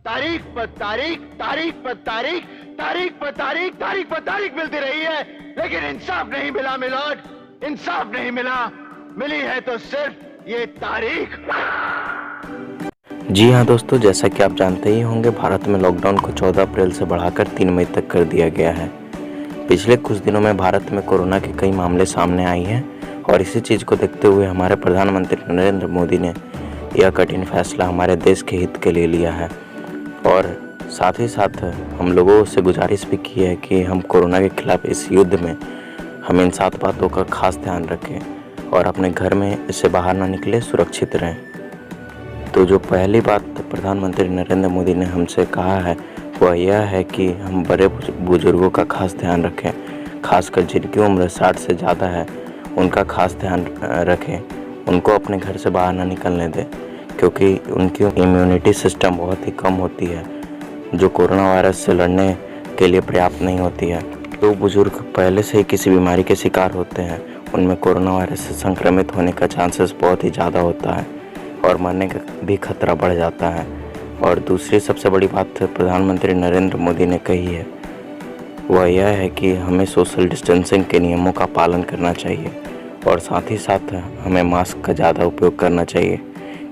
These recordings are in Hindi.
तारीख पर तारीख, तारीख पर तारीख, तारीख पर तारीख, तारीख पर तारीख मिलती रही है, लेकिन इंसाफ नहीं मिला मिलोड, इंसाफ नहीं मिला। मिली है तो सिर्फ ये तारीख। जी हाँ दोस्तों, जैसा कि आप जानते ही होंगे, भारत में लॉकडाउन को 14 अप्रैल से बढ़ाकर 3 मई तक कर दिया गया है। पिछले कुछ दिनों में भारत में कोरोना के कई मामले सामने आई हैं और इसी चीज़ को देखते हुए हमारे प्रधानमंत्री नरेंद्र मोदी ने यह कठिन फैसला हमारे देश के हित के लिए लिया है। और साथ ही साथ हम लोगों से गुजारिश भी की है कि हम कोरोना के खिलाफ इस युद्ध में हम इन 7 बातों का खास ध्यान रखें और अपने घर में इससे बाहर ना निकले, सुरक्षित रहें। तो जो पहली बात प्रधानमंत्री नरेंद्र मोदी ने हमसे कहा है वह यह है कि हम बड़े बुजुर्गों का खास ध्यान रखें, खासकर जिनकी उम्र 60 से ज़्यादा है उनका खास ध्यान रखें, उनको अपने घर से बाहर ना निकलने दें, क्योंकि उनकी इम्यूनिटी सिस्टम बहुत ही कम होती है जो कोरोना वायरस से लड़ने के लिए पर्याप्त नहीं होती है। जो बुजुर्ग पहले से ही किसी बीमारी के शिकार होते हैं उनमें कोरोना वायरस से संक्रमित होने का चांसेस बहुत ही ज़्यादा होता है और मरने का भी खतरा बढ़ जाता है। और दूसरी सबसे बड़ी बात प्रधानमंत्री नरेंद्र मोदी ने कही है वह यह है कि हमें सोशल डिस्टेंसिंग के नियमों का पालन करना चाहिए और साथ ही साथ हमें मास्क का ज़्यादा उपयोग करना चाहिए,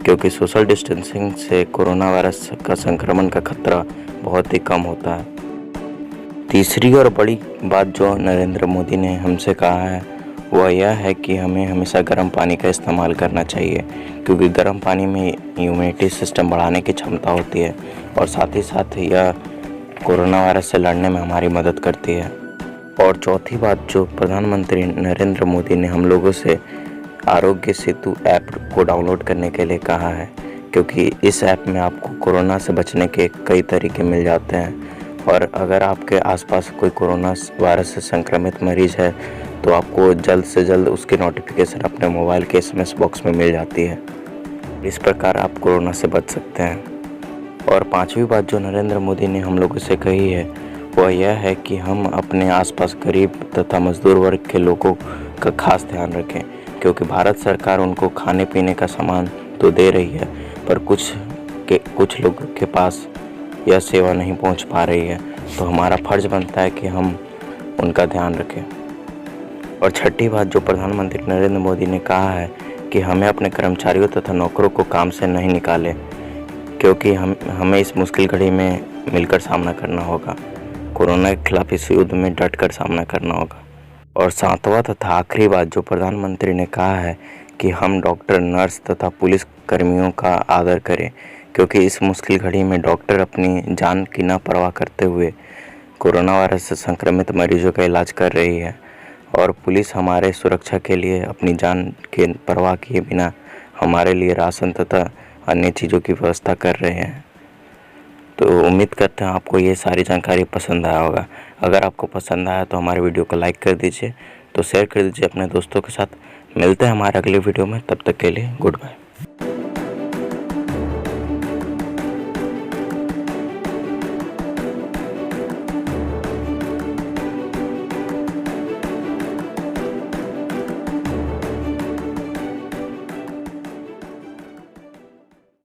क्योंकि सोशल डिस्टेंसिंग से कोरोना वायरस का संक्रमण का खतरा बहुत ही कम होता है। तीसरी और बड़ी बात जो नरेंद्र मोदी ने हमसे कहा है वह यह है कि हमें हमेशा गर्म पानी का इस्तेमाल करना चाहिए, क्योंकि गर्म पानी में इम्यूनिटी सिस्टम बढ़ाने की क्षमता होती है और साथ ही साथ यह कोरोना वायरस से लड़ने में हमारी मदद करती है। और चौथी बात जो प्रधानमंत्री नरेंद्र मोदी ने हम लोगों से आरोग्य सेतु ऐप को डाउनलोड करने के लिए कहा है, क्योंकि इस ऐप में आपको कोरोना से बचने के कई तरीके मिल जाते हैं और अगर आपके आसपास कोई कोरोना वायरस से संक्रमित मरीज़ है तो आपको जल्द से जल्द उसकी नोटिफिकेशन अपने मोबाइल के SMS बॉक्स में मिल जाती है। इस प्रकार आप कोरोना से बच सकते हैं। और पांचवी बात जो नरेंद्र मोदी ने हम लोगों से कही है वह यह है कि हम अपने आसपास गरीब तथा मजदूर वर्ग के लोगों का खास ध्यान रखें, क्योंकि भारत सरकार उनको खाने पीने का सामान तो दे रही है पर कुछ लोगों के पास यह सेवा नहीं पहुंच पा रही है, तो हमारा फर्ज बनता है कि हम उनका ध्यान रखें। और छठी बात जो प्रधानमंत्री नरेंद्र मोदी ने कहा है कि हमें अपने कर्मचारियों तथा नौकरों को काम से नहीं निकालें, क्योंकि हमें इस मुश्किल घड़ी में मिलकर सामना करना होगा। कोरोना के खिलाफ इस युद्ध में डटकर सामना करना होगा। और सातवां तथा आखिरी बात जो प्रधानमंत्री ने कहा है कि हम डॉक्टर, नर्स तथा पुलिस कर्मियों का आदर करें, क्योंकि इस मुश्किल घड़ी में डॉक्टर अपनी जान की न परवाह करते हुए कोरोना वायरस से संक्रमित मरीजों का इलाज कर रही है और पुलिस हमारे सुरक्षा के लिए अपनी जान की परवाह किए बिना हमारे लिए राशन तथा अन्य चीज़ों की व्यवस्था कर रहे हैं। तो उम्मीद करते हैं आपको ये सारी जानकारी पसंद आया होगा। अगर आपको पसंद आया तो हमारे वीडियो को लाइक कर दीजिए, तो शेयर कर दीजिए अपने दोस्तों के साथ। मिलते हैं हमारे अगले वीडियो में, तब तक के लिए गुड बाय।